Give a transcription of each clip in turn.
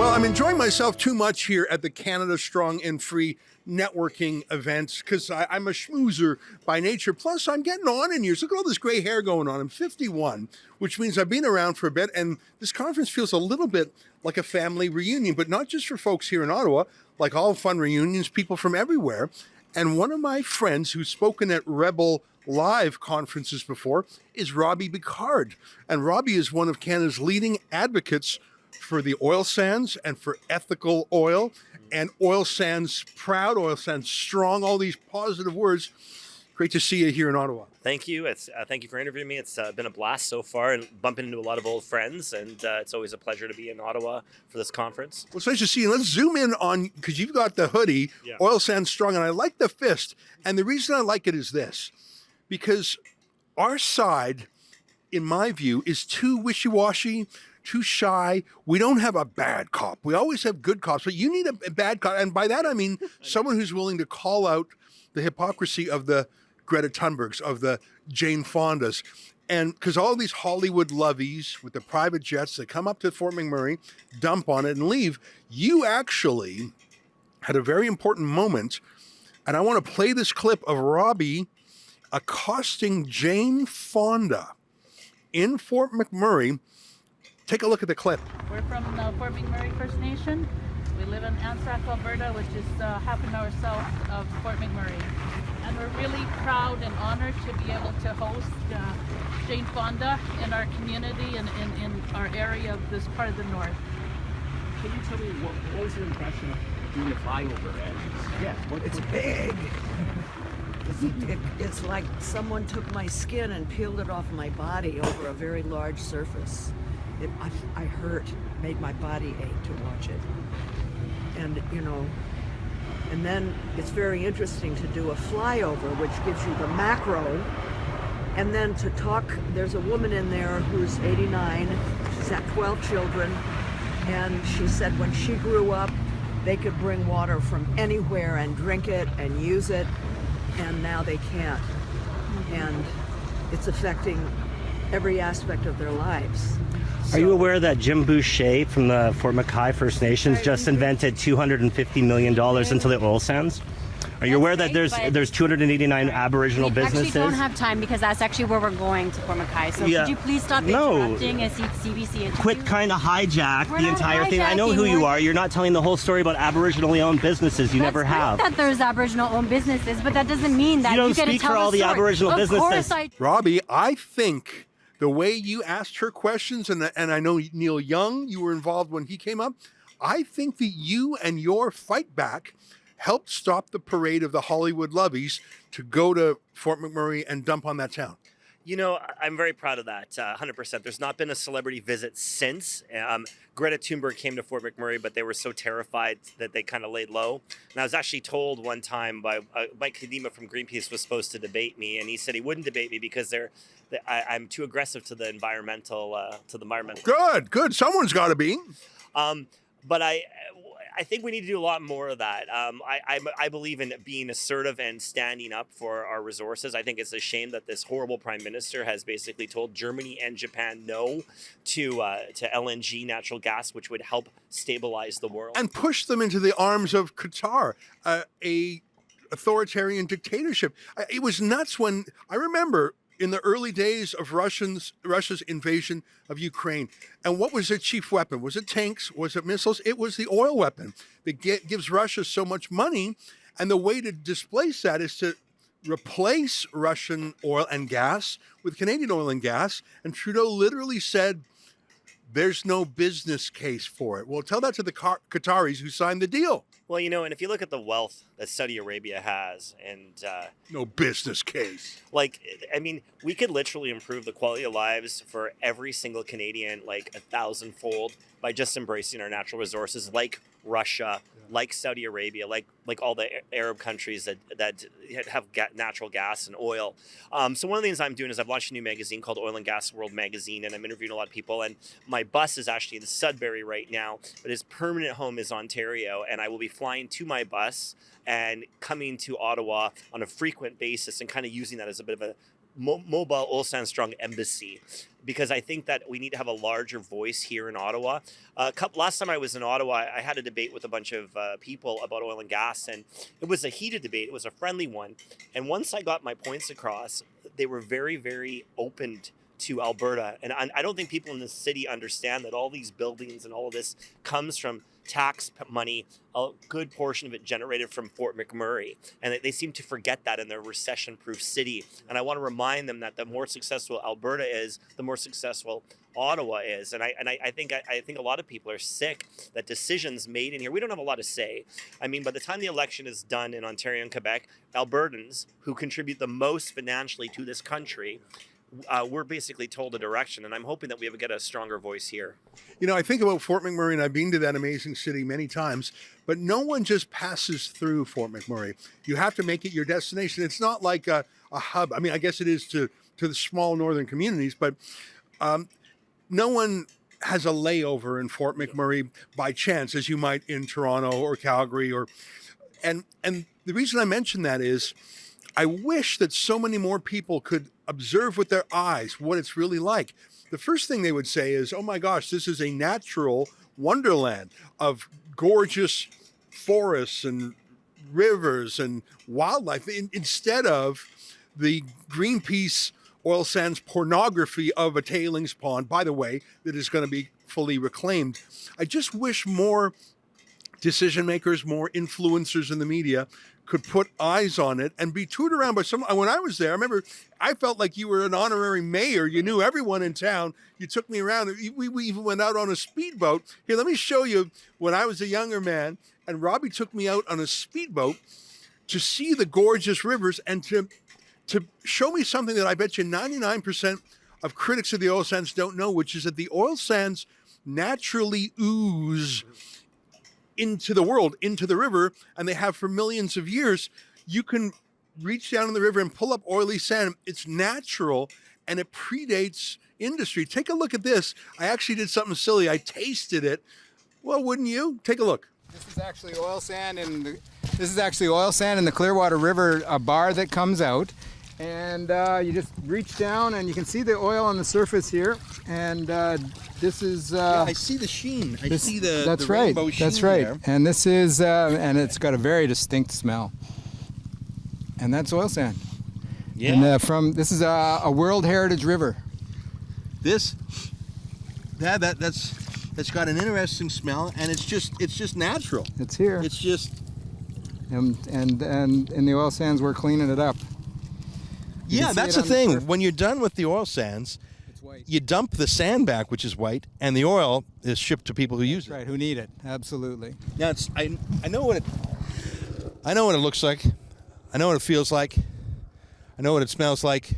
Well, I'm enjoying myself too much here at the Canada Strong and Free networking events because I'm a schmoozer by nature. Plus, I'm getting on in years. Look at all this gray hair going on. I'm 51, which means I've been around for a bit. And this conference feels a little bit like a family reunion, but not just for folks here in Ottawa. Like all fun reunions, people from everywhere. And one of my friends who's spoken at Rebel Live conferences before is Robbie Picard. And Robbie is one of Canada's leading advocates for the oil sands and for ethical oil and oil sands proud, oil sands strong, all these positive words. Great to see you here in Ottawa. Thank you. Thank you for interviewing me. It's been a blast so far and bumping into a lot of old friends. And it's always a pleasure to be in Ottawa for this conference. Well, it's nice to see you. Let's zoom in on, because you've got the hoodie, Yeah. Oil Sands Strong, and I like the fist. And the reason I like it is this, because our side, in my view, is too wishy-washy, too shy. We don't have a bad cop. We always have good cops, but you need a bad cop. And by that, I mean someone who's willing to call out the hypocrisy of the Greta Thunbergs, of the Jane Fondas. And because all these Hollywood lovies with the private jets that come up to Fort McMurray, dump on it and leave, you actually had a very important moment. And I want to play this clip of Robbie accosting Jane Fonda in Fort McMurray. Take a look at the clip. We're from Fort McMurray First Nation. We live in Anzac, Alberta, which is half an hour south of Fort McMurray. And we're really proud and honored to be able to host Jane Fonda in our community and in our area of this part of the north. Can you tell me what was your impression of doing the flyover? It's big. It's like someone took my skin and peeled it off my body over a very large surface. I hurt, made my body ache to watch it. And, and then it's very interesting to do a flyover, which gives you the macro, and then to talk. There's a woman in there who's 89, she's had 12 children, and she said when she grew up, they could bring water from anywhere and drink it and use it, and now they can't. And it's affecting every aspect of their lives. Are you aware that Jim Boucher from the Fort McKay First Nations just invented $250 million into the oil sands? Are you aware that there's 289 Aboriginal businesses? We actually don't have time because that's actually where we're going to Fort McKay. So could you please stop interrupting a CBC interview? Quit kind of hijack We're the not entire thing. I know who you are. You're not telling the whole story about Aboriginally owned businesses. You never have. That there's Aboriginal owned businesses, but that doesn't mean that you don't get to speak tell for all the story. Aboriginal of businesses. Course Robbie, I think the way you asked her questions, and I know Neil Young, you were involved when he came up, I think that you and your fight back helped stop the parade of the Hollywood lovies to go to Fort McMurray and dump on that town. I'm very proud of that, 100%. There's not been a celebrity visit since. Greta Thunberg came to Fort McMurray, but they were so terrified that they kind of laid low. And I was actually told one time by Mike Kadima from Greenpeace was supposed to debate me, and he said he wouldn't debate me because I'm too aggressive to the environmental. Good. Someone's got to be. But I think we need to do a lot more of that. I believe in being assertive and standing up for our resources. I think it's a shame that this horrible prime minister has basically told Germany and Japan no to LNG, natural gas, which would help stabilize the world. And push them into the arms of Qatar, a authoritarian dictatorship. It was nuts when, I remember, in the early days of Russia's invasion of Ukraine. And what was their chief weapon? Was it tanks? Was it missiles? It was the oil weapon that gives Russia so much money. And the way to displace that is to replace Russian oil and gas with Canadian oil and gas. And Trudeau literally said, there's no business case for it. Well, tell that to the Qataris who signed the deal. Well, and if you look at the wealth that Saudi Arabia has, and no business case. We could literally improve the quality of lives for every single Canadian, 1,000-fold, by just embracing our natural resources, like Russia, like Saudi Arabia, like all the Arab countries that have natural gas and oil. So one of the things I'm doing is I've launched a new magazine called Oil and Gas World Magazine, and I'm interviewing a lot of people. And my bus is actually in Sudbury right now, but his permanent home is Ontario, and I will be flying to my bus and coming to Ottawa on a frequent basis and kind of using that as a bit of a mobile oil sands strong embassy, because I think that we need to have a larger voice here in Ottawa. Last time I was in Ottawa, I had a debate with a bunch of people about oil and gas, and it was a heated debate. It was a friendly one. And once I got my points across, they were very, very open to Alberta. And I don't think people in the city understand that all these buildings and all of this comes from tax money, a good portion of it generated from Fort McMurray. And they seem to forget that in their recession-proof city. And I want to remind them that the more successful Alberta is, the more successful Ottawa is. And I think a lot of people are sick that decisions made in here, we don't have a lot to say. I mean, by the time the election is done in Ontario and Quebec, Albertans, who contribute the most financially to this country, we're basically told a direction, and I'm hoping that we get a stronger voice here. You know, I think about Fort McMurray, and I've been to that amazing city many times, but no one just passes through Fort McMurray. You have to make it your destination. It's not like a hub. I mean, I guess it is to the small northern communities, but no one has a layover in Fort McMurray by chance, as you might in Toronto or Calgary. And the reason I mention that is I wish that so many more people could observe with their eyes what it's really like. The first thing they would say is, oh my gosh, this is a natural wonderland of gorgeous forests and rivers and wildlife, instead of the Greenpeace oil sands pornography of a tailings pond, by the way, that is going to be fully reclaimed. I just wish more decision makers, more influencers in the media could put eyes on it and be toured around by someone. When I was there, I remember I felt like you were an honorary mayor. You knew everyone in town. You took me around. We even went out on a speedboat. Here, let me show you when I was a younger man, and Robbie took me out on a speedboat to see the gorgeous rivers and to show me something that I bet you 99% of critics of the oil sands don't know, which is that the oil sands naturally ooze into the world, into the river, and they have for millions of years. You can reach down in the river and pull up oily sand. It's natural, and it predates industry. Take a look at this. I actually did something silly. I tasted it. Well, wouldn't you? Take a look. This is actually oil sand in the Clearwater River, a bar that comes out. And you just reach down and you can see the oil on the surface here. And this is... I see the sheen. I see the that's right. rainbow sheen. That's right. There. And this is, and it's got a very distinct smell. And that's oil sand. Yeah. And this is a World Heritage River. That's got an interesting smell, and it's just natural. It's here. It's just... And in the oil sands, we're cleaning it up. Yeah, that's the thing. When you're done with the oil sands, It's white. you dump the sand back, which is white, and the oil is shipped to people who use it. Right, who need it. Absolutely. Now I know what it looks like. I know what it feels like. I know what it smells like.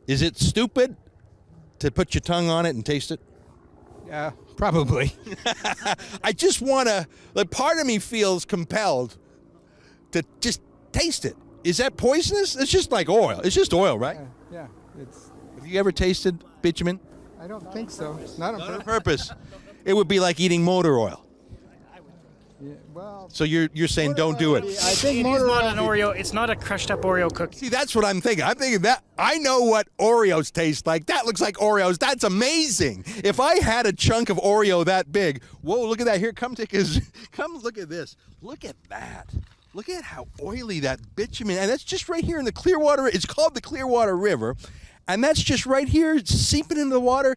Is it stupid to put your tongue on it and taste it? Yeah, probably. I just want to, like, part of me feels compelled to just taste it. Is that poisonous? It's just like oil. It's just oil, right? Yeah, it's... Have you ever tasted bitumen? I don't think so. Not on Not on purpose. purpose. It would be like eating motor oil. Yeah, well... So you're saying don't do it. I think It is motor not oil... an Oreo. It's not a crushed up Oreo cookie. See, that's what I'm thinking. I'm thinking that I know what Oreos taste like. That looks like Oreos. That's amazing. If I had a chunk of Oreo that big, whoa, look at that. Here, come look at this. Look at that. Look at how oily that bitumen, and that's just right here in the Clearwater. It's called the Clearwater River, and that's just right here seeping into the water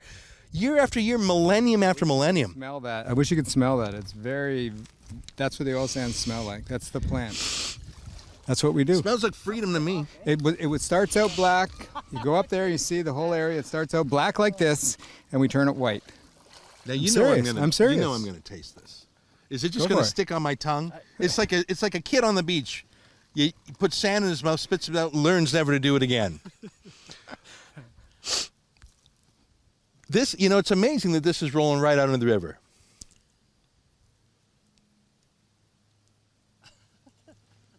year after year, millennium after millennium. Smell that. I wish you could smell that. It's very... That's what the oil sands smell like. That's the plant. That's what we do. It smells like freedom to me. It starts out black. You go up there, you see the whole area. It starts out black like this, and we turn it white. Now I'm serious. I'm serious. You know I'm going to taste this. Is it just Go going to for it. stick on my tongue? It's like a kid on the beach. You put sand in his mouth, spits it out, learns never to do it again. This, it's amazing that this is rolling right out into the river.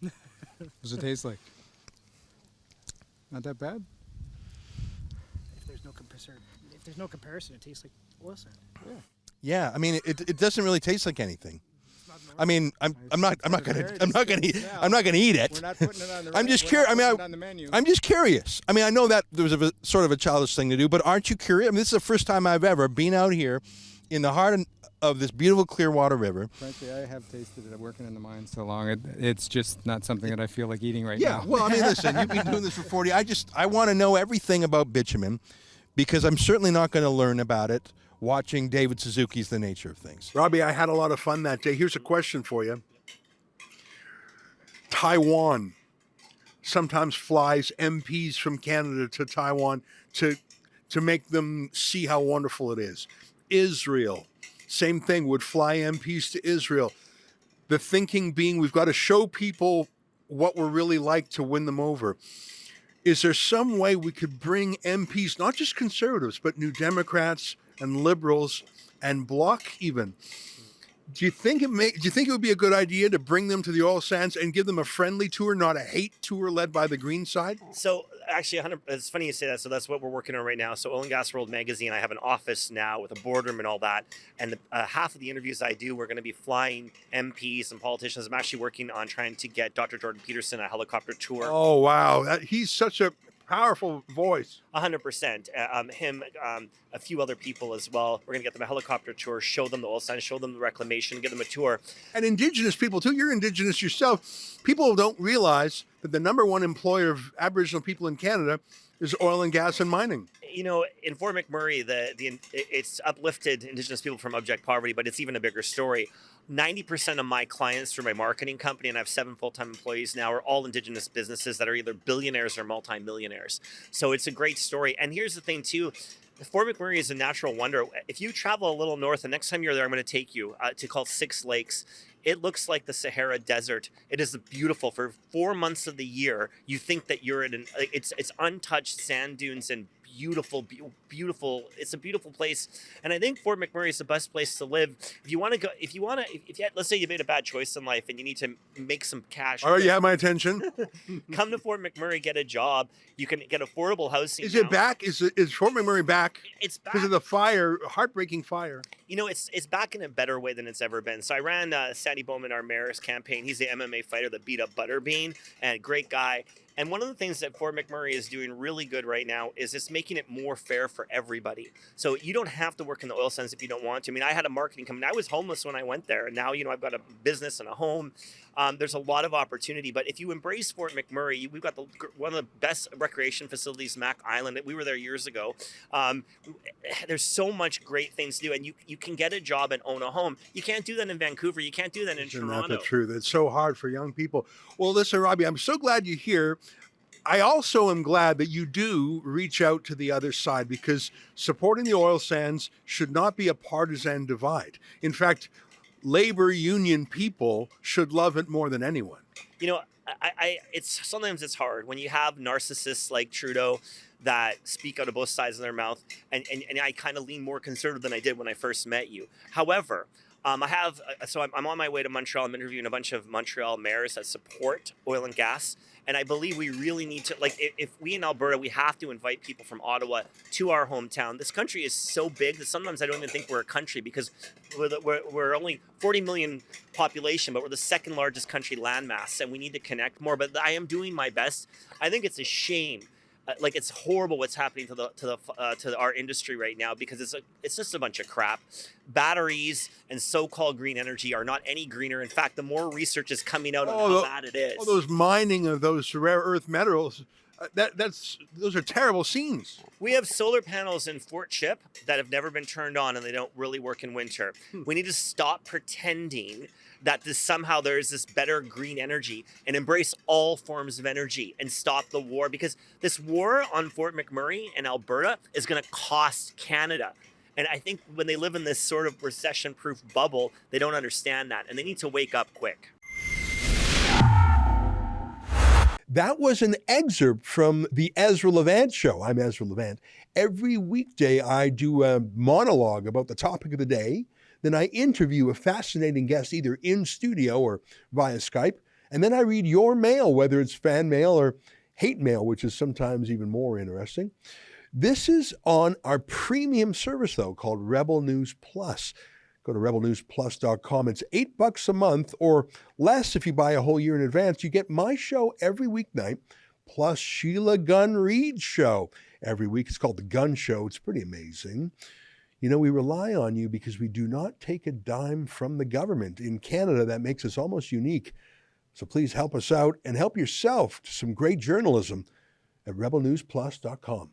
What does it taste like? Not that bad? If there's no comparison, it tastes like oil sand. Yeah, I mean, it doesn't really taste like anything. It's I mean, I'm not gonna eat it. We're not putting it on the I'm just we're not curious. I mean, putting it on the menu. I'm just curious. I mean, I know that there was sort of a childish thing to do, but aren't you curious? I mean, this is the first time I've ever been out here in the heart of this beautiful Clearwater River. Frankly, I have tasted it working in the mine so long. It's just not something that I feel like eating right Yeah, now. well, I mean, listen, you've been doing this for 40. I want to know everything about bitumen because I'm certainly not going to learn about it watching David Suzuki's The Nature of Things. Robbie, I had a lot of fun that day. Here's a question for you. Taiwan sometimes flies MPs from Canada to Taiwan to make them see how wonderful it is. Israel, same thing, would fly MPs to Israel. The thinking being we've got to show people what we're really like to win them over. Is there some way we could bring MPs, not just conservatives, but New Democrats and liberals and Bloc even? Do you think it would be a good idea to bring them to the oil sands and give them a friendly tour, not a hate tour led by the green side? So actually, it's funny you say that. So that's what we're working on right now. So Oil and Gas World Magazine, I have an office now with a boardroom and all that. And half of the interviews I do, we're going to be flying MPs and politicians. I'm actually working on trying to get Dr. Jordan Peterson a helicopter tour. Oh, wow. He's such a powerful voice. 100%. Him, a few other people as well. We're going to get them a helicopter tour, show them the oil sands, show them the reclamation, give them a tour. And Indigenous people, too. You're Indigenous yourself. People don't realize that the number one employer of Aboriginal people in Canada is oil and gas and mining. You know, in Fort McMurray, it's uplifted Indigenous people from abject poverty, but it's even a bigger story. 90% of my clients through my marketing company, and I have 7 full-time employees now, are all Indigenous businesses that are either billionaires or multimillionaires. So it's a great story. And here's the thing, too. Fort McMurray is a natural wonder. If you travel a little north, the next time you're there, I'm going to take you to called Six Lakes. It looks like the Sahara Desert. It is beautiful. For 4 months of the year, you think that you're in it's untouched sand dunes and beautiful. It's a beautiful place, and I think Fort McMurray is the best place to live. If you want to go, let's say you made a bad choice in life and you need to make some cash. All right, you have my attention. Come to Fort McMurray, get a job. You can get affordable housing. Is it back? Is Fort McMurray back? It's back because of the fire, heartbreaking fire. You know, it's back in a better way than it's ever been. So I ran Sandy Bowman, our mayor's campaign. He's the MMA fighter that beat up Butterbean, and great guy. And one of the things that Fort McMurray is doing really good right now is it's making it more fair for everybody. So you don't have to work in the oil sands if you don't want to. I mean, I had a marketing company. I was homeless when I went there. And now, I've got a business and a home. There's a lot of opportunity. But if you embrace Fort McMurray, we've got one of the best recreation facilities, Mac Island. We were there years ago. There's so much great things to do. And you can get a job and own a home. You can't do that in Vancouver. You can't do that in Toronto. Isn't that the truth? It's so hard for young people. Well, listen, Robbie, I'm so glad you're here. I also am glad that you do reach out to the other side because supporting the oil sands should not be a partisan divide. In fact, labor union people should love it more than anyone. Sometimes it's hard when you have narcissists like Trudeau that speak out of both sides of their mouth, and I kind of lean more conservative than I did when I first met you. However, I'm on my way to Montreal. I'm interviewing a bunch of Montreal mayors that support oil and gas. And I believe we really need to, if we in Alberta, we have to invite people from Ottawa to our hometown. This country is so big that sometimes I don't even think we're a country because we're only 40 million population, but we're the second largest country landmass, and we need to connect more. But I am doing my best. I think it's a shame. It's horrible what's happening to our industry right now because it's just a bunch of crap. Batteries and so-called green energy are not any greener. In fact, the more research is coming out on how bad it is. All those mining of those rare earth minerals, those are terrible scenes. We have solar panels in Fort Chip that have never been turned on and they don't really work in winter. We need to stop pretending that somehow there is this better green energy and embrace all forms of energy and stop the war, because this war on Fort McMurray and Alberta is going to cost Canada. And I think when they live in this sort of recession-proof bubble, they don't understand that, and they need to wake up quick. That was an excerpt from the Ezra Levant show. I'm Ezra Levant. Every weekday, I do a monologue about the topic of the day. Then I interview a fascinating guest either in studio or via Skype. And then I read your mail, whether it's fan mail or hate mail, which is sometimes even more interesting. This is on our premium service, though, called Rebel News Plus. Go to rebelnewsplus.com. It's $8 a month or less if you buy a whole year in advance. You get my show every weeknight, plus Sheila Gunn Reid's show every week. It's called The Gun Show. It's pretty amazing. You know, we rely on you because we do not take a dime from the government. In Canada, that makes us almost unique. So please help us out and help yourself to some great journalism at rebelnewsplus.com.